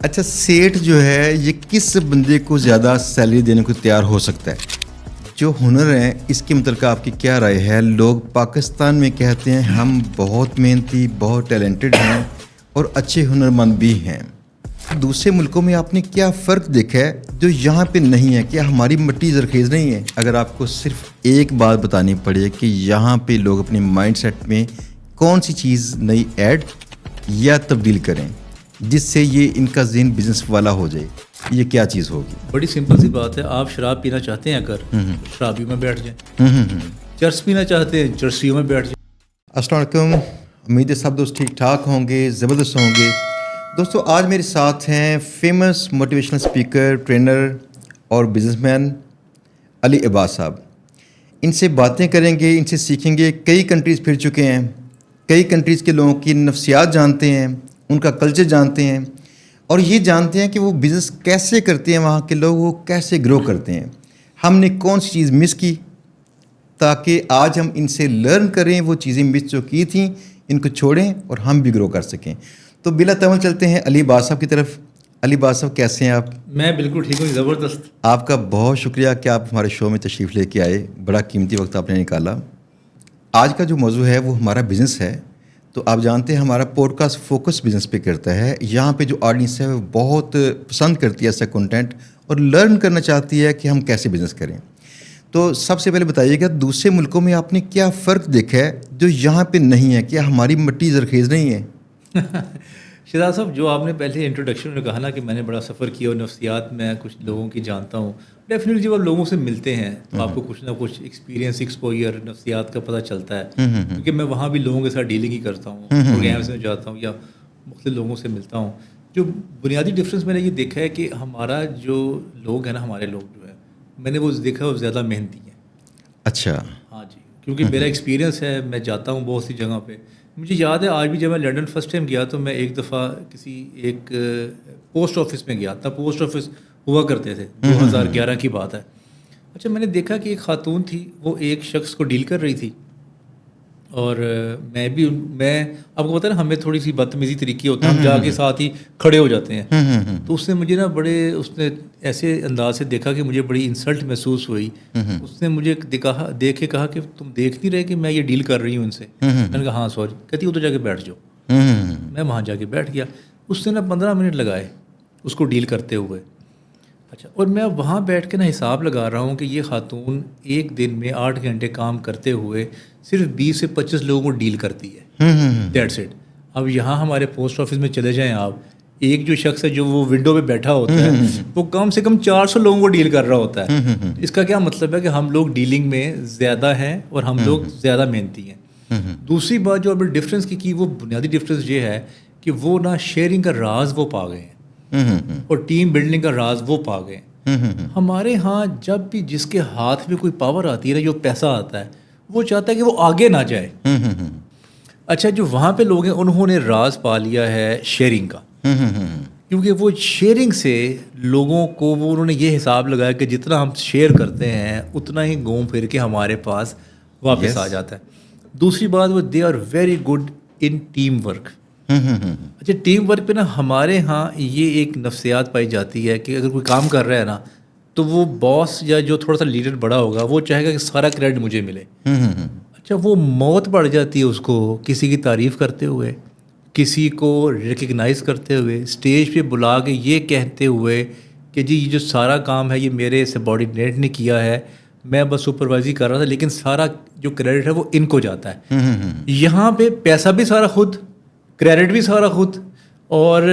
اچھا، سیٹ جو ہے یہ کس بندے کو زیادہ سیلری دینے کو تیار ہو سکتا ہے؟ جو ہنر ہیں اس کے متعلق آپ کی کیا رائے ہے؟ لوگ پاکستان میں کہتے ہیں ہم بہت محنتی، بہت ٹیلنٹڈ ہیں اور اچھے ہنرمند بھی ہیں. دوسرے ملکوں میں آپ نے کیا فرق دیکھا ہے جو یہاں پہ نہیں ہے؟ کیا ہماری مٹی زرخیز نہیں ہے؟ اگر آپ کو صرف ایک بات بتانی پڑے کہ یہاں پہ لوگ اپنے مائنڈ سیٹ میں کون سی چیز نئی ایڈ یا تبدیل کریں جس سے یہ ان کا ذہن بزنس والا ہو جائے، یہ کیا چیز ہوگی؟ بڑی سمپل سی بات ہے. آپ شراب پینا چاہتے ہیں اگر شرابیوں میں بیٹھ جائیں. چرس پینا چاہتے ہیں چرسیوں میں بیٹھ جائیں. السلام علیکم، امید ہے سب دوست ٹھیک ٹھاک ہوں گے، زبردست ہوں گے. دوستو آج میرے ساتھ ہیں فیمس موٹیویشنل اسپیکر، ٹرینر اور بزنس مین علی عباس صاحب. ان سے باتیں کریں گے، ان سے سیکھیں گے. کئی کنٹریز پھر چکے ہیں، کئی کنٹریز کے لوگوں کی نفسیات جانتے ہیں، ان کا کلچر جانتے ہیں اور یہ جانتے ہیں کہ وہ بزنس کیسے کرتے ہیں، وہاں کے لوگ وہ کیسے گرو کرتے ہیں. ہم نے کون سی چیز مس کی تاکہ آج ہم ان سے لرن کریں، وہ چیزیں مس جو کی تھیں ان کو چھوڑیں اور ہم بھی گرو کر سکیں. تو بلا تعمل چلتے ہیں علی عباس صاحب کی طرف. علی عباس صاحب کیسے ہیں آپ؟ میں بالکل ٹھیک ہوں، زبردست. آپ کا بہت شکریہ کہ آپ ہمارے شو میں تشریف لے کے آئے، بڑا قیمتی وقت آپ نے نکالا. آج کا جو موضوع ہے وہ ہمارا بزنس ہے. تو آپ جانتے ہیں ہمارا پوڈ کاسٹ فوکس بزنس پہ کرتا ہے. یہاں پہ جو آڈینس ہے وہ بہت پسند کرتی ہے ایسا کنٹینٹ اور لرن کرنا چاہتی ہے کہ ہم کیسے بزنس کریں. تو سب سے پہلے بتائیے گا دوسرے ملکوں میں آپ نے کیا فرق دیکھا ہے جو یہاں پہ نہیں ہے؟ کیا ہماری مٹی زرخیز نہیں ہے؟ شہزاد صاحب، جو آپ نے پہلے انٹروڈکشن میں کہا نا کہ میں نے بڑا سفر کیا اور نفسیات میں کچھ لوگوں کی جانتا ہوں. ڈیفینیٹلی جب آپ لوگوں سے ملتے ہیں تو آپ کو کچھ نہ کچھ ایکسپیرینس، ایکسپوئر، نفسیات کا پتہ چلتا ہے. کیونکہ میں وہاں بھی لوگوں کے ساتھ ڈیلنگ ہی کرتا ہوں، پروگرامس میں جاتا ہوں یا مختلف لوگوں سے ملتا ہوں. جو بنیادی ڈفرینس میں نے یہ دیکھا ہے کہ ہمارا جو لوگ ہیں نا، ہمارے لوگ جو ہے، میں نے وہ دیکھا ہے وہ زیادہ محنتی ہیں. اچھا. ہاں جی، کیونکہ میرا ایکسپیرینس ہے، میں جاتا ہوں بہت سی جگہ پہ. مجھے یاد ہے آج بھی جب میں لنڈن فرسٹ ٹائم گیا تو میں ایک دفعہ کسی ایک پوسٹ آفس میں گیا تھا. پوسٹ آفس ہوا کرتے تھے، 2011 کی بات ہے. اچھا، میں نے دیکھا کہ ایک خاتون تھی، وہ ایک شخص کو ڈیل کر رہی تھی اور میں آپ کو پتہ ہے نا، ہمیں تھوڑی سی بدتمیزی طریقے ہوتا ہے، ہم جا کے ساتھ ہی کھڑے ہو جاتے ہیں. تو اس نے مجھے نا اس نے ایسے انداز سے دیکھا کہ مجھے بڑی انسلٹ محسوس ہوئی. اس نے مجھے دیکھ کے کہا کہ تم دیکھ نہیں رہے کہ میں یہ ڈیل کر رہی ہوں ان سے؟ میں نے کہا ہاں سوری. کہتی ادھر جا کے بیٹھ جاؤ. میں وہاں جا کے بیٹھ گیا. اس نے نا 15 منٹ لگائے اس کو ڈیل کرتے ہوئے. اچھا، اور میں وہاں بیٹھ کے نا حساب لگا رہا ہوں کہ یہ خاتون ایک دن میں 8 گھنٹے کام کرتے ہوئے صرف 20 سے 25 لوگوں کو ڈیل کرتی ہے. That's it. اب یہاں ہمارے پوسٹ آفس میں چلے جائیں آپ، ایک جو شخص ہے جو وہ ونڈو پہ بیٹھا ہوتا ہے وہ کم سے کم 400 لوگوں کو ڈیل کر رہا ہوتا ہے. اس کا کیا مطلب ہے کہ ہم لوگ ڈیلنگ میں زیادہ ہیں اور ہم لوگ زیادہ محنتی ہیں. دوسری بات جو ابھی ڈفرینس کی وہ بنیادی ڈفرینس یہ ہے کہ وہ نا شیئرنگ کا راز وہ پا گئے ہیں اور ٹیم بلڈنگ کا راز وہ پا گئے ہیں. ہمارے ہاں جب بھی جس کے ہاتھ میں کوئی پاور آتی ہے نا، جو پیسہ آتا ہے، وہ چاہتا ہے کہ وہ آگے نہ جائے. اچھا، جو وہاں پہ لوگ ہیں انہوں نے راز پا لیا ہے شیئرنگ کا، کیونکہ وہ شیئرنگ سے لوگوں کو انہوں نے یہ حساب لگایا کہ جتنا ہم شیئر کرتے ہیں اتنا ہی گھوم پھر کے ہمارے پاس واپس آ جاتا ہے. دوسری بات، وہ they are very good in team work. اچھا، ٹیم ورک پہ نا ہمارے ہاں یہ ایک نفسیات پائی جاتی ہے کہ اگر کوئی کام کر رہا ہے نا تو وہ باس یا جو تھوڑا سا لیڈر بڑا ہوگا وہ چاہے گا کہ سارا کریڈٹ مجھے ملے. اچھا، وہ موت پڑ جاتی ہے اس کو کسی کی تعریف کرتے ہوئے، کسی کو ریکگنائز کرتے ہوئے، اسٹیج پہ بلا کے یہ کہتے ہوئے کہ جی یہ جو سارا کام ہے یہ میرے سبارڈینیٹ نے کیا ہے، میں بس سپروائزی کر رہا تھا، لیکن سارا جو کریڈٹ ہے وہ ان کو جاتا ہے. یہاں پہ پیسہ بھی سارا خود، کریڈٹ بھی سارا خود، اور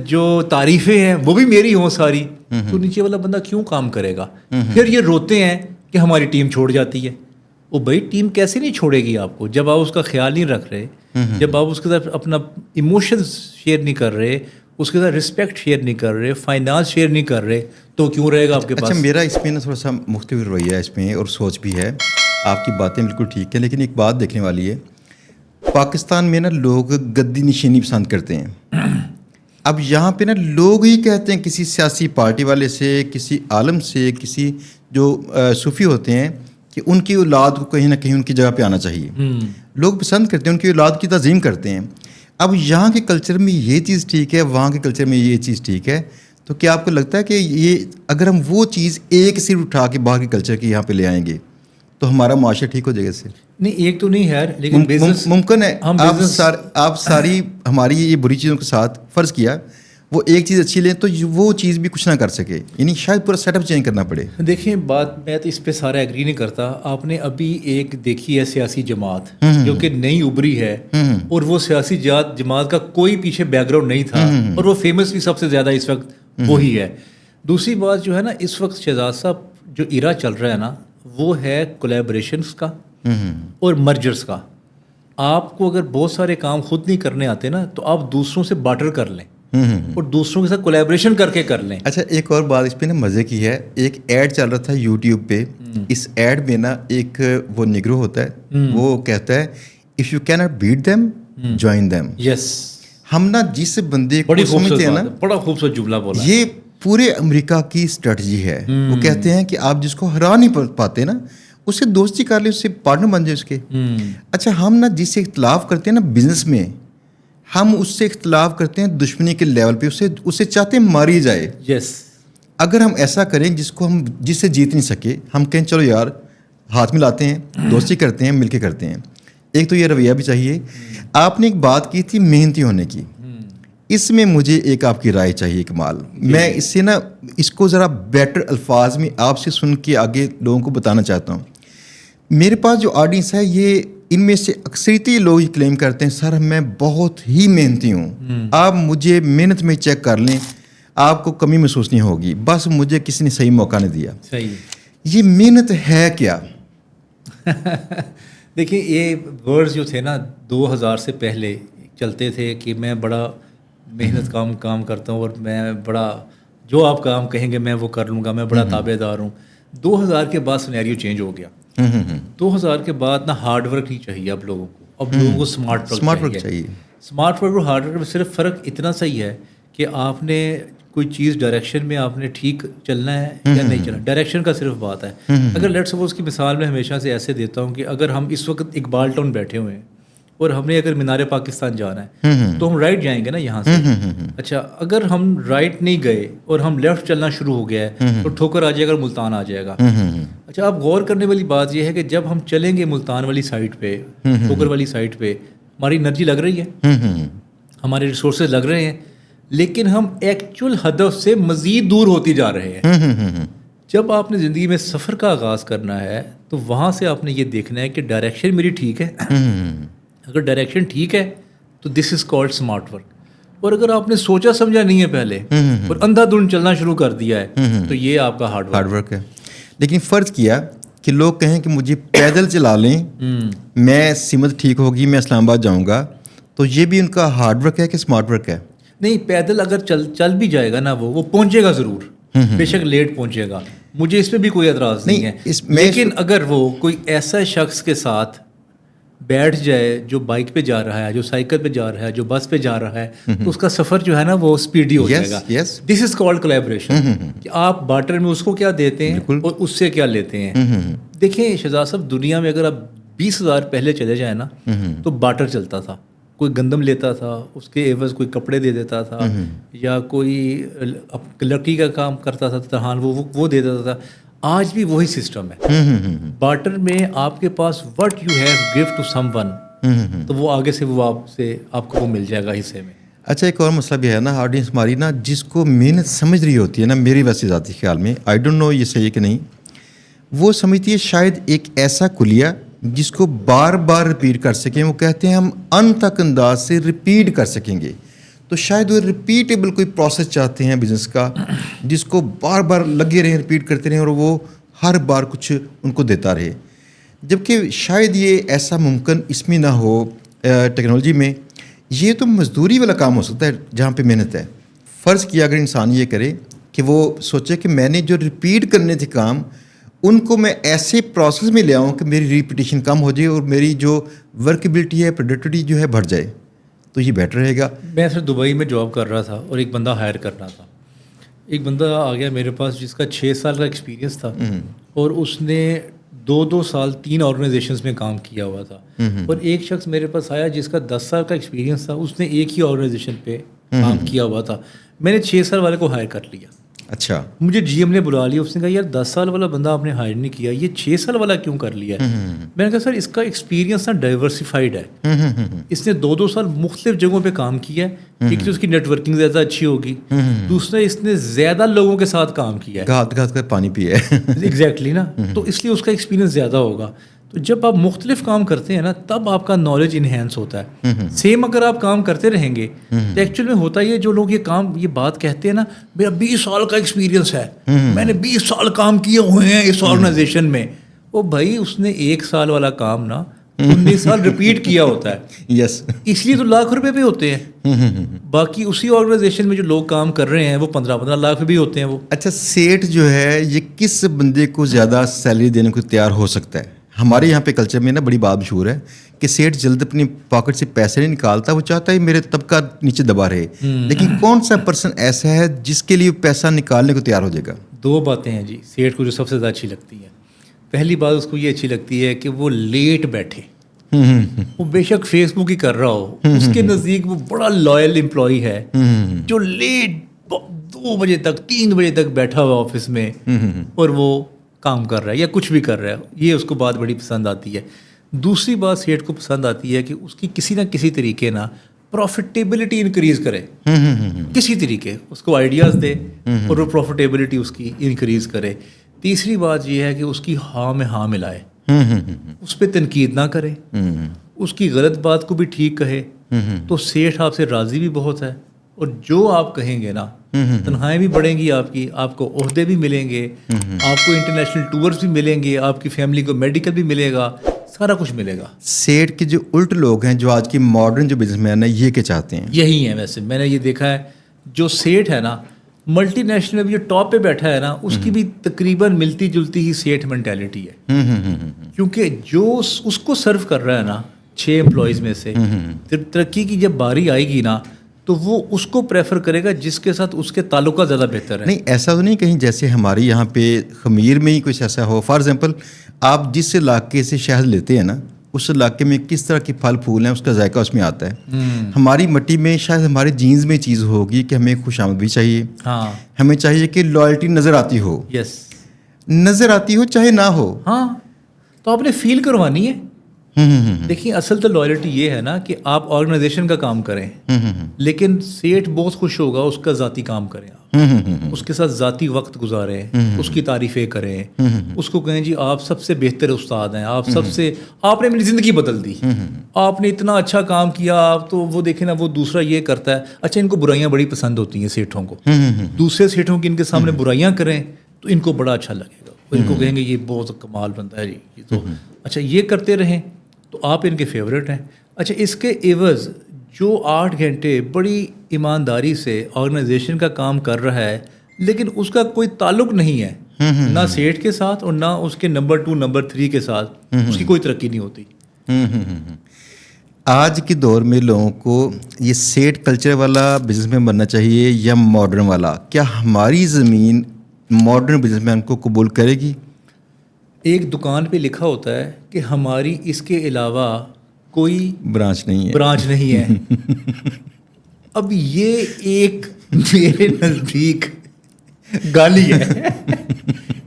جو تعریفیں ہیں وہ بھی میری ہوں ساری. تو نیچے والا بندہ کیوں کام کرے گا؟ پھر یہ روتے ہیں کہ ہماری ٹیم چھوڑ جاتی ہے. وہ بھائی ٹیم کیسے نہیں چھوڑے گی آپ کو جب آپ اس کا خیال نہیں رکھ رہے، جب آپ اس کے ساتھ اپنا ایموشنز شیئر نہیں کر رہے، اس کے ساتھ رسپیکٹ شیئر نہیں کر رہے، فائنانس شیئر نہیں کر رہے، تو کیوں رہے گا آپ کے پاس؟ اچھا، میرا اس میں نا تھوڑا سا مختلف رویہ ہے اس میں اور سوچ بھی ہے. آپ کی باتیں بالکل ٹھیک ہیں، لیکن ایک بات دیکھنے والی ہے. پاکستان میں نا لوگ گدی نشینی پسند کرتے ہیں. اب یہاں پہ نا لوگ ہی کہتے ہیں کسی سیاسی پارٹی والے سے، کسی عالم سے، کسی جو صوفی ہوتے ہیں کہ ان کی اولاد کو کہیں نہ کہیں ان کی جگہ پہ آنا چاہیے. لوگ پسند کرتے ہیں، ان کی اولاد کی تعظیم کرتے ہیں. اب یہاں کے کلچر میں یہ چیز ٹھیک ہے, وہاں کے کلچر میں یہ چیز ٹھیک ہے, تو کیا آپ کو لگتا ہے کہ یہ اگر ہم وہ چیز ایک سے اٹھا کے باہر کے کلچر کے یہاں پہ لے آئیں گے تو ہمارا معاشرہ ٹھیک ہو جائے گا اس سے؟ نہیں, ایک تو نہیں ہے, لیکن بزنس ممکن ہے. آپ ساری ہماری یہ بری چیزوں کے ساتھ فرض کیا وہ ایک چیز اچھی لیں تو وہ چیز بھی کچھ نہ کر سکے, یعنی شاید پورا سیٹ اپ چینج کرنا پڑے. دیکھیں بات, میں تو اس پہ سارا ایگری نہیں کرتا. آپ نے ابھی ایک دیکھی ہے سیاسی جماعت جو کہ نئی ابری ہے, اور وہ سیاسی جماعت کا کوئی پیچھے بیک گراؤنڈ نہیں تھا, اور وہ فیمس بھی سب سے زیادہ اس وقت وہی ہے. دوسری بات جو ہے نا, اس وقت شہزاد صاحب جو ایرا چل رہا ہے نا, وہ ہے کولیبریشنس کا اور مرجرس کا. آپ کو اگر بہت سارے کام خود نہیں کرنے آتے نا, تو آپ دوسروں سے بارٹر کر لیں اور دوسروں کے ساتھ کولیبریشن کر کے کر لیں. اچھا, ایک اور بات اس پہ نا مزے کی ہے, ایک ایڈ چل رہا تھا یوٹیوب پہ. اس ایڈ میں نا ایک وہ نگرو ہوتا ہے, وہ کہتا ہے if you can not beat them join them. Yes, ہم نا جس بندے کو سمجھتے ہیں نا, بڑا خوبصورت جملہ بولا, یہ پورے امریکہ کی اسٹریٹجی ہے. وہ کہتے ہیں کہ آپ جس کو ہرا نہیں پاتے نا, اس سے دوستی کر لیں, اس سے پارٹنر بن جائے اس کے. اچھا, ہم نا جس سے اختلاف کرتے ہیں نا بزنس میں, ہم اس سے اختلاف کرتے ہیں دشمنی کے لیول پہ, اسے چاہتے ہیں ماری جائے. یس, اگر ہم ایسا کریں جس سے جیت نہیں سکے, ہم کہیں چلو یار ہاتھ ملاتے ہیں, دوستی کرتے ہیں, مل کے کرتے ہیں. ایک تو یہ رویہ بھی چاہیے. آپ نے ایک بات کی تھی محنتی ہونے کی, اس میں مجھے ایک آپ کی رائے چاہیے کمال. میں اس سے نا اس کو ذرا بیٹر الفاظ میں آپ سے سن کے آگے لوگوں کو بتانا چاہتا ہوں. میرے پاس جو آڈینس ہے, یہ ان میں سے اکثریتی لوگ یہ کلیم کرتے ہیں سر میں بہت ہی محنتی ہوں, آپ مجھے محنت میں چیک کر لیں, آپ کو کمی محسوس نہیں ہوگی, بس مجھے کسی نے صحیح موقع نہیں دیا. صحیح. یہ محنت ہے کیا؟ دیکھیے, یہ ورڈز جو تھے نا 2000 سے پہلے چلتے تھے کہ میں بڑا محنت کام کرتا ہوں, اور میں بڑا جو آپ کام کہیں گے میں وہ کر لوں گا, میں بڑا تابع دار ہوں. 2000 کے بعد سینیریو چینج ہو گیا. 2000 کے بعد نا ہارڈ ورک نہیں چاہیے اب لوگوں کو, اب لوگوں کو اسمارٹ ورک چاہیے. اسمارٹ ورک اور ہارڈ ورک میں صرف فرق اتنا صحیح ہے کہ آپ نے کوئی چیز ڈائریکشن میں آپ نے ٹھیک چلنا ہے یا نہیں چلنا, ڈائریکشن کا صرف بات ہے. اگر لیٹ سپوز کی مثال میں ہمیشہ سے ایسے دیتا ہوں کہ اگر ہم اس وقت اقبال ٹاؤن بیٹھے ہوئے ہیں اور ہم نے اگر مینار پاکستان جانا ہے تو ہم رائٹ جائیں گے نا یہاں سے. اچھا, اگر ہم رائٹ نہیں گئے اور ہم لیفٹ چلنا شروع ہو گیا ہے تو ٹھوکر آ جائے گا اور ملتان آ جائے گا. اچھا, آپ غور کرنے والی بات یہ ہے کہ جب ہم چلیں گے ملتان والی سائڈ پہ, ٹھوکر والی سائڈ پہ, ہماری انرجی لگ رہی ہے, ہمارے ریسورسز لگ رہے ہیں, لیکن ہم ایکچوئل ہدف سے مزید دور ہوتی جا رہے ہیں. جب آپ نے زندگی میں سفر کا آغاز کرنا ہے تو وہاں سے آپ نے یہ دیکھنا ہے کہ ڈائریکشن میری ٹھیک ہے. اگر ڈائریکشن ٹھیک ہے تو دس از کالڈ اسمارٹ ورک. اور اگر آپ نے سوچا سمجھا نہیں ہے پہلے اور اندھا دھند چلنا شروع کر دیا ہے تو یہ آپ کا ہارڈ ورک ہے. لیکن فرض کیا کہ لوگ کہیں کہ مجھے پیدل چلا لیں, میں سمت ٹھیک ہوگی, میں اسلام آباد جاؤں گا, تو یہ بھی ان کا ہارڈ ورک ہے کہ اسمارٹ ورک ہے؟ نہیں, پیدل اگر چل بھی جائے گا نا وہ پہنچے گا ضرور, بے شک لیٹ پہنچے گا, مجھے اس پہ بھی کوئی اعتراض نہیں ہے. لیکن اگر وہ کوئی ایسا شخص کے ساتھ بیٹھ جائے جو بائک پہ جا رہا ہے, جو سائیکل پہ جا رہا ہے, جو بس پہ جا رہا ہے, تو اس کا سفر جو ہے نا وہ اسپیڈی ہو جائے گا. دس از کالڈ کولیبریشن, کہ آپ بارٹر میں اس کو کیا دیتے ہیں اور اس سے کیا لیتے ہیں. دیکھیں شہزاد صاحب, دنیا میں اگر آپ 20,000 پہلے چلے جائیں نا تو بارٹر چلتا تھا. کوئی گندم لیتا تھا, اس کے عوض کوئی کپڑے دے دیتا تھا, یا کوئی لڑکی کا کام کرتا تھا ترہان وہ دے دیتا تھا. آج بھی وہی سسٹم ہے. بارٹر میں آپ کے پاس what you have give to someone, تو وہ آگے سے وہ آپ کو وہ مل جائے گا حصے میں. اچھا, ایک اور مسئلہ بھی ہے نا, آڈینس ہماری نا جس کو محنت سمجھ رہی ہوتی ہے نا, میری ویسے ذاتی خیال میں, آئی ڈونٹ نو یہ صحیح ہے کہ نہیں, وہ سمجھتی ہے شاید ایک ایسا کلیہ جس کو بار بار ریپیٹ کر سکیں. وہ کہتے ہیں ہم ان تک انداز سے ریپیٹ کر سکیں گے, تو شاید وہ ریپیٹیبل کوئی پروسیس چاہتے ہیں بزنس کا, جس کو بار بار لگے رہیں, ریپیٹ کرتے رہیں, اور وہ ہر بار کچھ ان کو دیتا رہے. جبکہ شاید یہ ایسا ممکن اس میں نہ ہو ٹیکنالوجی میں. یہ تو مزدوری والا کام ہو سکتا ہے جہاں پہ محنت ہے. فرض کیا اگر انسان یہ کرے کہ وہ سوچے کہ میں نے جو ریپیٹ کرنے تھے کام, ان کو میں ایسے پروسیس میں لے آؤں کہ میری ریپیٹیشن کم ہو جائے اور میری جو ورکیبلٹی ہے, پروڈکٹیوٹی جو ہے بڑھ جائے, تو یہ بیٹر رہے گا. میں سر دبئی میں جاب کر رہا تھا اور ایک بندہ ہائر کرنا تھا. ایک بندہ آ گیا میرے پاس جس کا 6 سال کا ایکسپیرینس تھا, اور اس نے دو سال 3 آرگنائزیشنز میں کام کیا ہوا تھا, اور ایک شخص میرے پاس آیا جس کا 10 سال کا ایکسپیرینس تھا, اس نے ایک ہی آرگنائزیشن پہ کام کیا ہوا تھا. میں نے 6 سال والے کو ہائر کر لیا. اچھا, مجھے جی ایم نے بلا لیا, اس نے کہا یار 10 سال والا بندہ آپ نے ہائر نہیں کیا, یہ 6 سال والا کیوں کر لیا ہے؟ میں نے کہا سر اس کا ایکسپیرینس نا ڈائیورسفائڈ ہے, اس نے 2 سال مختلف جگہوں پہ کام کیا ہے. ایک تو اس کی نیٹ ورکنگ زیادہ اچھی ہوگی, دوسرا اس نے زیادہ لوگوں کے ساتھ کام کیا ہے, گھات گھات کر پانی پیا ہے. ایگزیکٹلی نا, تو اس لیے اس کا ایکسپیرینس زیادہ ہوگا. تو جب آپ مختلف کام کرتے ہیں نا تب آپ کا نالج انہینس ہوتا ہے. سیم اگر آپ کام کرتے رہیں گے تو ایکچوئل میں ہوتا یہ جو لوگ یہ بات کہتے ہیں نا, میرا 20 سال کا ایکسپیرینس ہے, میں نے 20 سال کام کیے ہوئے ہیں اس آرگنائزیشن میں. وہ بھائی اس نے 1 سال والا کام نا 19 سال ریپیٹ کیا ہوتا ہے. یس, اس لیے تو لاکھ روپے پہ ہوتے ہیں. باقی اسی آرگنائزیشن میں جو لوگ کام کر رہے ہیں وہ 15 لاکھ پہ بھی ہوتے ہیں. وہ اچھا, سیٹ جو ہے یہ کس بندے کو زیادہ سیلری دینے کو تیار ہو سکتا ہے؟ ہمارے یہاں پہ کلچر میں نا بڑی بات مشہور ہے کہ سیٹ جلد اپنی پاکٹ سے پیسے نہیں نکالتا, وہ چاہتا ہے میرے طبقہ نیچے دبا رہے. لیکن کون سا پرسن ایسا ہے جس کے لیے پیسہ نکالنے کو تیار ہو جائے گا؟ 2 باتیں ہیں جی سیٹ کو جو سب سے زیادہ اچھی لگتی ہیں. پہلی بات اس کو یہ اچھی لگتی ہے کہ وہ لیٹ بیٹھے, وہ بے شک فیس بک ہی کر رہا ہو, اس کے نزدیک وہ بڑا لائل امپلائی ہے جو لیٹ 2 بجے تک 3 بجے تک بیٹھا ہوا آفس میں اور وہ کام کر رہا ہے یا کچھ بھی کر رہا ہے. یہ اس کو بات بڑی پسند آتی ہے. دوسری بات سیٹ کو پسند آتی ہے کہ اس کی کسی نہ کسی طریقے نا پروفیٹیبلٹی انکریز کرے, کسی طریقے اس کو آئیڈیاز دے اور وہ پروفیٹیبلٹی اس کی انکریز کرے. تیسری بات یہ ہے کہ اس کی ہاں میں ہاں ملائے, اس پہ تنقید نہ کرے, اس کی غلط بات کو بھی ٹھیک کہے. تو سیٹھ آپ سے راضی بھی بہت ہے, اور جو آپ کہیں گے نا تنخواہیں بھی بڑھیں گی آپ کی, آپ کو عہدے بھی ملیں گے, آپ کو انٹرنیشنل ٹورز بھی ملیں گے, آپ کی فیملی کو میڈیکل بھی ملے گا, سارا کچھ ملے گا. سیٹ کے جو الٹ لوگ ہیں جو آج کی ماڈرن جو بزنس مین ہیں یہ کیا چاہتے ہیں؟ یہی ہیں. ویسے میں نے یہ دیکھا ہے جو سیٹھ ہے نا ملٹی نیشنل میں جو ٹاپ پہ بیٹھا ہے نا اس کی بھی تقریباً ملتی جلتی ہی سیٹھ مینٹیلٹی ہے. کیونکہ جو اس کو سرو کر رہا ہے نا 6 امپلائیز میں سے, ترقی کی جب باری آئے گی نا تو وہ اس کو پریفر کرے گا جس کے ساتھ اس کے تعلقات زیادہ بہتر ہے. نہیں ایسا تو نہیں کہیں جیسے ہمارے یہاں پہ خمیر میں ہی کچھ ایسا ہو. فار ایگزامپل آپ جس علاقے سے شہد لیتے ہیں نا اس علاقے میں کس طرح کے پھل پھول ہیں اس کا ذائقہ اس میں آتا ہے. ہماری مٹی میں شاید ہمارے جینز میں چیز ہوگی کہ ہمیں خوش آمد بھی چاہیے, ہاں ہمیں چاہیے کہ لائلٹی نظر آتی ہو, یس نظر آتی ہو چاہے نہ ہو, ہاں تو آپ نے فیل کروانی ہے. دیکھیے اصل تو لائلٹی یہ ہے نا کہ آپ آرگنائزیشن کا کام کریں, لیکن سیٹھ بہت خوش ہوگا اس کا ذاتی کام کریں, آپ اس کے ساتھ ذاتی وقت گزاریں, اس کی تعریفیں کریں, اس کو کہیں جی آپ سب سے بہتر استاد ہیں, آپ نے میری زندگی بدل دی, آپ نے اتنا اچھا کام کیا. آپ تو وہ دیکھیں نا وہ دوسرا یہ کرتا ہے, اچھا ان کو برائیاں بڑی پسند ہوتی ہیں سیٹھوں کو, دوسرے سیٹھوں کی ان کے سامنے برائیاں کریں تو ان کو بڑا اچھا لگے گا, ان کو کہیں گے یہ بہت کمال بنتا ہے جی, یہ تو اچھا یہ کرتے رہیں تو آپ ان کے فیوریٹ ہیں. اچھا اس کے عوض جو 8 گھنٹے بڑی ایمانداری سے آرگنائزیشن کا کام کر رہا ہے لیکن اس کا کوئی تعلق نہیں ہے نہ سیٹ کے ساتھ اور نہ اس کے نمبر 2 نمبر 3 کے ساتھ, اس کی کوئی ترقی نہیں ہوتی. آج کے دور میں لوگوں کو یہ سیٹ کلچر والا بزنس مین بننا چاہیے یا ماڈرن والا؟ کیا ہماری زمین ماڈرن بزنس مین کو قبول کرے گی؟ ایک دکان پہ لکھا ہوتا ہے کہ ہماری اس کے علاوہ کوئی برانچ نہیں ہے. اب یہ ایک میرے نزدیک گالی ہے.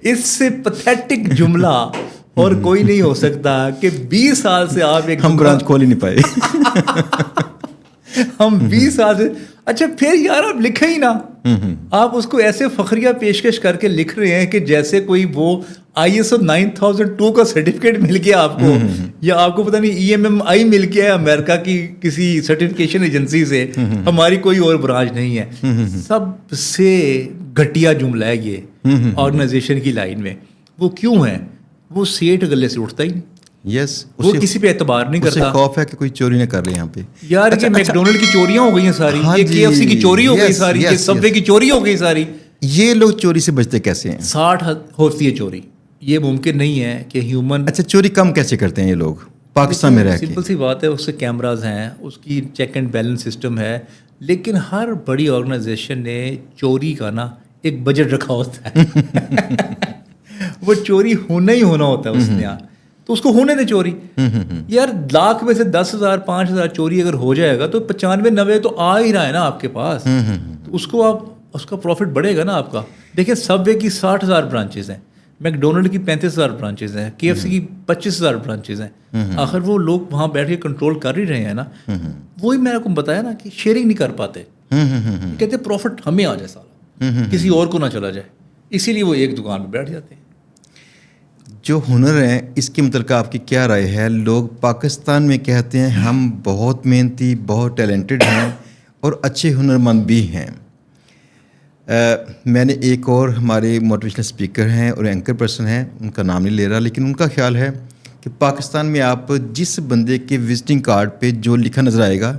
اس سے پتھیٹک جملہ اور کوئی نہیں ہو سکتا کہ 20 سال سے آپ ایک ہم برانچ کھول ہی نہیں پائے. ہم 20 سال سے, اچھا پھر یار آپ لکھیں ہی نا, آپ اس کو ایسے فخریہ پیشکش کر کے لکھ رہے ہیں کہ جیسے کوئی وہ ISO 9002 کا سرٹیفکیٹ مل گیا آپ کو, یا آپ کو پتہ نہیں EMMI مل گیا ہے امریکہ کی کسی سرٹیفکیشن ایجنسی سے, ہماری کوئی اور برانچ نہیں ہے. سب سے گھٹیا جملہ ہے یہ آرگنائزیشن کی لائن میں. وہ کیوں ہے؟ وہ سیٹ گلے سے اٹھتا ہی نہیں. یس, وہ کسی پہ اعتبار نہیں کرتا. اسے خوف ہے کہ کوئی چوری نہ کر لے یہاں پہ. یار یہ میکڈونلڈ کی چوریاں ہو گئی ہیں ساری, یہ KFC کی چوری ہو گئی ساری, یہ سب وے کی چوری ہو گئی ساری. یہ لوگ چوری سے بچتے کیسے ہیں؟ 60 ہوتی ہے چوری. یہ ممکن نہیں ہے کہ ہیومن. اچھا چوری کم کیسے کرتے ہیں یہ لوگ پاکستان میں رہ کے؟ سمپل سی بات ہے, اس سے کیمراز ہیں, اس کی چیک اینڈ بیلنس سسٹم ہے, لیکن ہر بڑی آرگنائزیشن نے چوری کا نا ایک بجٹ رکھا ہوتا ہے. وہ چوری ہونا ہی ہونا ہوتا ہے اس نے یہاں، تو اس کو ہونے دے چوری. یار لاکھ میں سے 10,000 5,000 چوری اگر ہو جائے گا تو 95-90 تو آ ہی رہا ہے نا آپ کے پاس. تو اس کو آپ اس کا پروفٹ بڑھے گا نا آپ کا. دیکھیں سب وے کی 60,000 برانچز ہیں, میک ڈونلڈ کی 35,000 برانچز ہیں, KFC کی 25,000 برانچز ہیں. آخر وہ لوگ وہاں بیٹھ کے کنٹرول کر ہی رہے ہیں نا. وہی میں نے آپ کو بتایا نا کہ شیئرنگ نہیں کر پاتے, کہتے پروفٹ ہمیں آ جائے سارا, کسی اور کو نہ چلا جائے, اسی لیے وہ ایک دکان پہ بیٹھ جاتے ہیں. جو ہنر ہیں اس کے متعلق آپ کی کیا رائے ہے؟ لوگ پاکستان میں کہتے ہیں ہم بہت محنتی, بہت ٹیلنٹڈ ہیں اور اچھے ہنرمند بھی ہیں. میں نے ایک اور ہمارے موٹیویشنل اسپیکر ہیں اور اینکر پرسن ہیں, ان کا نام نہیں لے رہا, لیکن ان کا خیال ہے کہ پاکستان میں آپ جس بندے کے وزٹنگ کارڈ پہ جو لکھا نظر آئے گا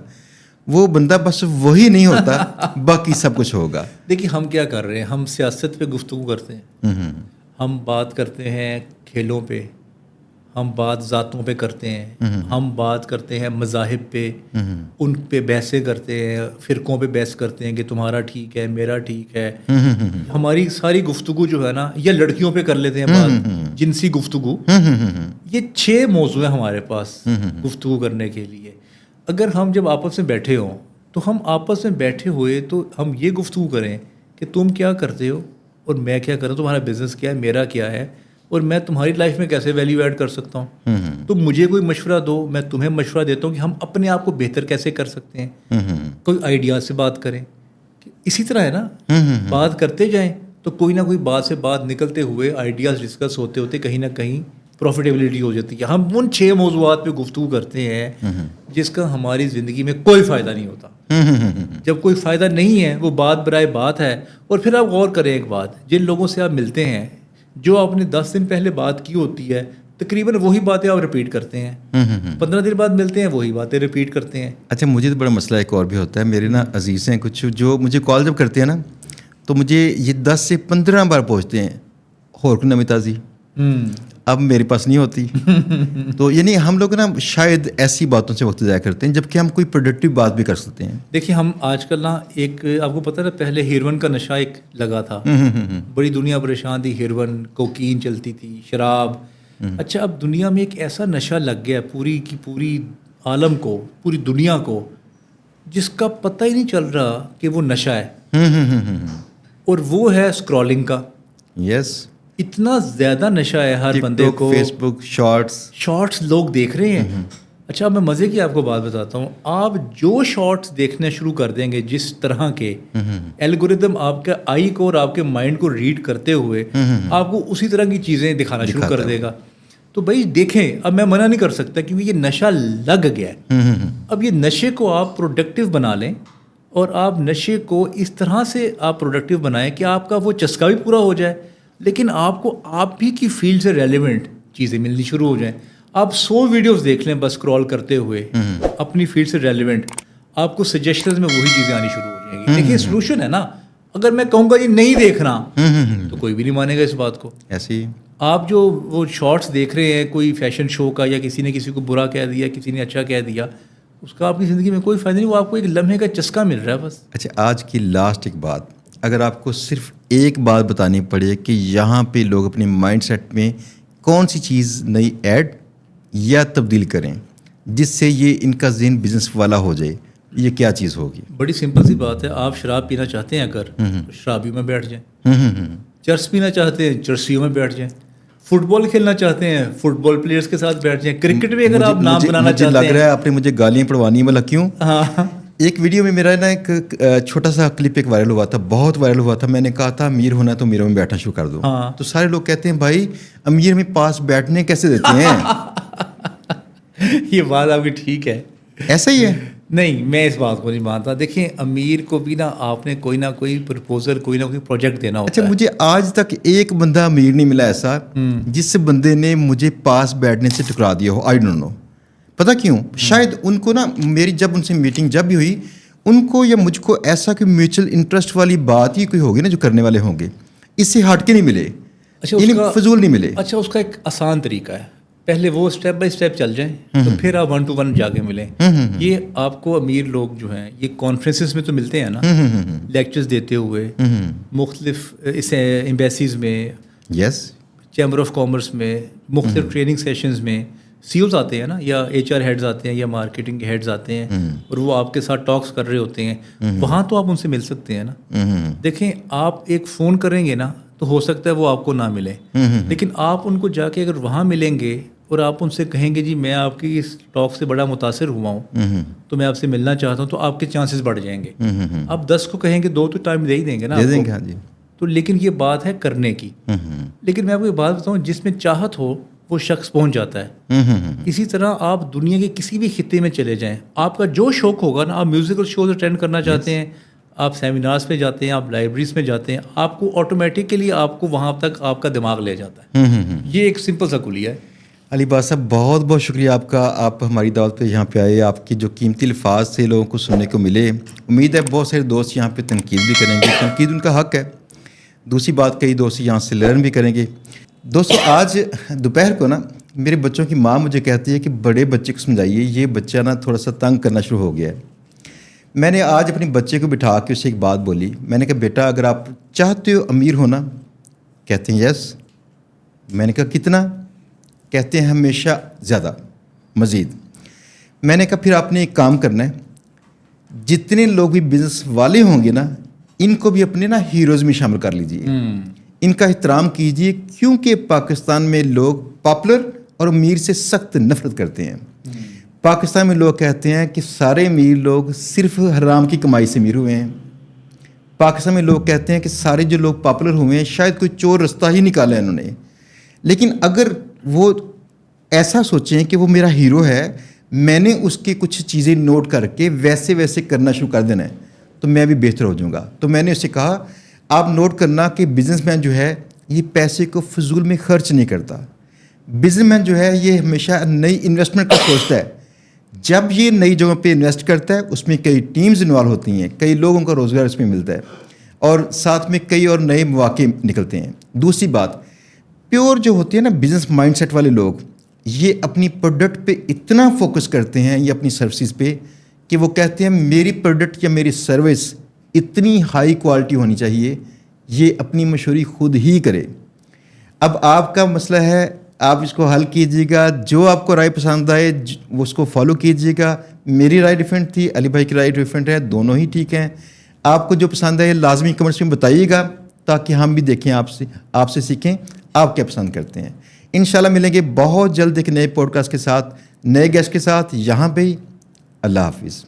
وہ بندہ بس وہی نہیں ہوتا, باقی سب کچھ ہوگا. دیکھیے ہم کیا کر رہے ہیں, ہم سیاست پہ گفتگو کرتے ہیں, ہم بات کرتے ہیں کھیلوں پہ, ہم بات ذاتوں پہ کرتے ہیں, ہم بات کرتے ہیں مذاہب پہ, ان پہ بحثیں کرتے ہیں, فرقوں پہ بحث کرتے ہیں کہ تمہارا ٹھیک ہے میرا ٹھیک ہے. ہماری ساری گفتگو جو ہے نا, یا لڑکیوں پہ کر لیتے ہیں بات, جنسی گفتگو. یہ 6 موضوع ہیں ہمارے پاس گفتگو کرنے کے لیے. اگر ہم جب آپس میں بیٹھے ہوں تو ہم آپس میں بیٹھے ہوئے تو ہم یہ گفتگو کریں کہ تم کیا کرتے ہو اور میں کیا کروں, تمہارا بزنس کیا ہے, میرا کیا ہے, اور میں تمہاری لائف میں کیسے ویلیو ایڈ کر سکتا ہوں. تم مجھے کوئی مشورہ دو, میں تمہیں مشورہ دیتا ہوں کہ ہم اپنے آپ کو بہتر کیسے کر سکتے ہیں. کوئی آئیڈیا سے بات کریں, اسی طرح ہے نا, بات کرتے جائیں تو کوئی نہ کوئی بات سے بات نکلتے ہوئے آئیڈیاز ڈسکس ہوتے ہوتے کہیں نہ کہیں پروفیٹیبلٹی ہو جاتی ہے. ہم ان 6 موضوعات پہ گفتگو کرتے ہیں جس کا ہماری زندگی میں کوئی فائدہ نہیں ہوتا. جب کوئی فائدہ نہیں ہے وہ بات برائے بات ہے. اور پھر آپ غور کریں ایک بات, جن لوگوں سے آپ ملتے ہیں, جو آپ نے 10 دن پہلے بات کی ہوتی ہے, تقریباً وہی باتیں آپ رپیٹ کرتے ہیں. 15 دن بعد ملتے ہیں, وہی باتیں رپیٹ کرتے ہیں. اچھا, مجھے تو بڑا مسئلہ ایک اور بھی ہوتا ہے. میرے نا عزیز ہیں کچھ جو مجھے کال جب کرتے ہیں نا تو مجھے یہ 10 سے 15 بار پوچھتے ہیں اور کوئی نمی تازی, اب میرے پاس نہیں ہوتی. تو یعنی ہم لوگ نا شاید ایسی باتوں سے وقت ضائع کرتے ہیں جبکہ ہم کوئی پروڈکٹیو بات بھی کر سکتے ہیں. دیکھیے ہم آج کل نا ایک, آپ کو پتہ ہے پہلے ہیروئن کا نشہ ایک لگا تھا, بڑی دنیا پریشان تھی, ہیروئن, کوکین چلتی تھی, شراب. اچھا اب دنیا میں ایک ایسا نشہ لگ گیا پوری کی پوری عالم کو, پوری دنیا کو, جس کا پتہ ہی نہیں چل رہا کہ وہ نشہ ہے, اور وہ ہے اسکرولنگ کا. یس, اتنا زیادہ نشہ ہے ہر بندے کو, فیس بک, شارٹس لوگ دیکھ رہے ہیں. اچھا میں مزے کی آپ کو بات بتاتا ہوں, آپ جو شارٹس دیکھنا شروع کر دیں گے, جس طرح کے الگوریدم آپ کے آئی کو اور آپ کے مائنڈ کو ریڈ کرتے ہوئے آپ کو اسی طرح کی چیزیں دکھانا شروع کر دے گا. تو بھائی دیکھیں, اب میں منع نہیں کر سکتا کیونکہ یہ نشہ لگ گیا ہے. اب یہ نشے کو آپ پروڈکٹیو بنا لیں, اور آپ نشے کو اس طرح سے آپ پروڈکٹیو بنائیں کہ آپ کا وہ چسکا بھی پورا ہو جائے, لیکن آپ کو آپ ہی کی فیلڈ سے ریلیونٹ چیزیں ملنی شروع ہو جائیں. آپ 100 ویڈیوز دیکھ لیں بس اسکرول کرتے ہوئے اپنی فیلڈ سے ریلیونٹ, آپ کو سجیشنز میں وہی چیزیں آنی شروع ہو جائیں گی. دیکھیے سولوشن ہے نا, اگر میں کہوں گا یہ نہیں دیکھنا تو کوئی بھی نہیں مانے گا اس بات کو. ایسے ہی آپ جو وہ شارٹس دیکھ رہے ہیں کوئی فیشن شو کا, یا کسی نے کسی کو برا کہہ دیا, کسی نے اچھا کہہ دیا, اس کا آپ کی زندگی میں کوئی فائدہ نہیں, وہ آپ کو ایک لمحے کا چسکا مل رہا ہے بس. اچھا, آج کی لاسٹ ایک بات, اگر آپ کو صرف ایک بات بتانی پڑے کہ یہاں پہ لوگ اپنے مائنڈ سیٹ میں کون سی چیز نئی ایڈ یا تبدیل کریں جس سے یہ ان کا ذہن بزنس والا ہو جائے, یہ کیا چیز ہوگی؟ بڑی سمپل سی بات ہے. آپ شراب پینا چاہتے ہیں اگر تو شرابیوں میں بیٹھ جائیں, چرس پینا چاہتے ہیں چرسیوں میں بیٹھ جائیں, فٹ بال کھیلنا چاہتے ہیں فٹ بال پلیئرس کے ساتھ بیٹھ جائیں, کرکٹ میں اگر آپ نام بنانا چاہتے ہیں. لگ رہا ہے آپ نے مجھے گالیاں پڑوانی ہے, بھلا کیوں؟ ہاں, ایک ویڈیو میں میرا نا ایک چھوٹا سا کلپ ایک وائرل ہوا تھا, بہت وائرل ہوا تھا. میں نے کہا تھا امیر ہونا تو امیروں میں بیٹھنا شروع کر دو. تو سارے لوگ کہتے ہیں بھائی امیر میں پاس بیٹھنے کیسے دیتے ہیں؟ یہ بات آپ کی ٹھیک ہے, ایسا ہی ہے. نہیں میں اس بات کو نہیں مانتا. دیکھیں امیر کو بھی نا آپ نے کوئی نہ کوئی پرپوزل, کوئی نہ کوئی پروجیکٹ دینا ہوتا ہے. اچھا, مجھے آج تک ایک بندہ امیر نہیں ملا ایسا جس بندے نے مجھے پاس بیٹھنے سے ٹکرا دیا ہو. آئی ڈونٹ نو, پتہ کیوں؟ شاید ان کو نا میری جب ان سے میٹنگ جب بھی ہوئی, ان کو یا مجھ کو ایسا کہ میوچل انٹرسٹ والی بات ہی کوئی ہوگی نا جو کرنے والے ہوں گے, اس سے ہٹ کے نہیں ملے, یعنی فضول نہیں ملے. اچھا اس کا ایک آسان طریقہ ہے, پہلے وہ اسٹیپ بائی اسٹیپ چل جائیں تو پھر آپ 1 to 1 جا کے ملیں. یہ آپ کو امیر لوگ جو ہیں یہ کانفرنسز میں تو ملتے ہیں نا, لیکچرز دیتے ہوئے مختلف اس ایمبیسیز میں. یس, چیمبر آف کامرس میں مختلف ٹریننگ سیشنز میں سیوز آتے ہیں نا, یا ایچ آر ہیڈز آتے ہیں, یا مارکیٹنگ کے ہیڈز آتے ہیں, اور وہ آپ کے ساتھ ٹاکس کر رہے ہوتے ہیں. وہاں تو آپ ان سے مل سکتے ہیں نا. دیکھیں, آپ ایک فون کریں گے نا تو ہو سکتا ہے وہ آپ کو نہ ملے, لیکن آپ ان کو جا کے اگر وہاں ملیں گے اور آپ ان سے کہیں گے جی میں آپ کی اس ٹاک سے بڑا متاثر ہوا ہوں, تو میں آپ سے ملنا چاہتا ہوں, تو آپ کے چانسز بڑھ جائیں گے. آپ 10 کو کہیں گے 2 تو ٹائم دے ہی دیں گے نا آپ کو. ہاں جی. تو لیکن یہ بات ہے کرنے کی. لیکن میں آپ کو یہ بات بتاؤں, جس میں چاہت ہو وہ شخص پہنچ جاتا ہے. اسی طرح آپ دنیا کے کسی بھی خطے میں چلے جائیں, آپ کا جو شوق ہوگا نا, آپ میوزیکل شوز اٹینڈ کرنا چاہتے ہیں, آپ سیمینارز پہ جاتے ہیں, آپ لائبریریز میں جاتے ہیں, آپ کو آٹومیٹکلی آپ کو وہاں تک آپ کا دماغ لے جاتا ہے. یہ ایک سمپل سا کلیہ ہے. علی بات صاحب, بہت بہت شکریہ آپ کا. آپ ہماری دعوت پہ یہاں پہ آئے, آپ کی جو قیمتی الفاظ سے لوگوں کو سننے کو ملے. امید ہے بہت سارے دوست یہاں پہ تنقید بھی کریں گے, تنقید ان کا حق ہے. دوسری بات, کئی دوست یہاں سے لرن بھی کریں گے. دوستو, آج دوپہر کو نا میرے بچوں کی ماں مجھے کہتی ہے کہ بڑے بچے کو سمجھائیے, یہ بچہ نا تھوڑا سا تنگ کرنا شروع ہو گیا ہے. میں نے آج اپنے بچے کو بٹھا کے اسے ایک بات بولی. میں نے کہا بیٹا, اگر آپ چاہتے ہو امیر ہونا؟ کہتے ہیں یس. میں نے کہا کتنا؟ کہتے ہیں ہمیشہ زیادہ, مزید. میں نے کہا پھر آپ نے ایک کام کرنا ہے, جتنے لوگ بھی بزنس والے ہوں گے نا, ان کو بھی اپنے نا ہیروز میں شامل کر لیجئے, ان کا احترام کیجئے, کیونکہ پاکستان میں لوگ پاپولر اور امیر سے سخت نفرت کرتے ہیں. پاکستان میں لوگ کہتے ہیں کہ سارے امیر لوگ صرف حرام کی کمائی سے امیر ہوئے ہیں. پاکستان میں لوگ کہتے ہیں کہ سارے جو لوگ پاپولر ہوئے ہیں شاید کوئی چور رستہ ہی نکالا ہے انہوں نے. لیکن اگر وہ ایسا سوچیں کہ وہ میرا ہیرو ہے, میں نے اس کی کچھ چیزیں نوٹ کر کے ویسے ویسے کرنا شروع کر دینا ہے, تو میں بھی بہتر ہو جاؤں گا. تو میں نے اس سے کہا آپ نوٹ کرنا کہ بزنس مین جو ہے یہ پیسے کو فضول میں خرچ نہیں کرتا. بزنس مین جو ہے یہ ہمیشہ نئی انویسٹمنٹ کا سوچتا ہے. جب یہ نئی جگہوں پہ انویسٹ کرتا ہے, اس میں کئی ٹیمز انوالو ہوتی ہیں, کئی لوگوں کا روزگار اس میں ملتا ہے, اور ساتھ میں کئی اور نئے مواقع نکلتے ہیں. دوسری بات, پیور جو ہوتی ہے نا بزنس مائنڈ سیٹ والے لوگ, یہ اپنی پروڈکٹ پہ اتنا فوکس کرتے ہیں یا اپنی سروسز پہ کہ وہ کہتے ہیں میری پروڈکٹ یا میری سروس اتنی ہائی کوالٹی ہونی چاہیے, یہ اپنی مشہوری خود ہی کرے. اب آپ کا مسئلہ ہے, آپ اس کو حل کیجیے گا, جو آپ کو رائے پسند آئے وہ اس کو فالو کیجیے گا. میری رائے ڈیفرنٹ تھی, علی بھائی کی رائے ڈیفرنٹ ہے, دونوں ہی ٹھیک ہیں. آپ کو جو پسند ہے لازمی کمنٹس میں بتائیے گا, تاکہ ہم بھی دیکھیں, آپ سے سیکھیں آپ کیا پسند کرتے ہیں. انشاءاللہ ملیں گے بہت جلد ایک نئے پوڈ کاسٹ کے ساتھ, نئے گیسٹ کے ساتھ, یہاں پہ ہی. اللہ حافظ.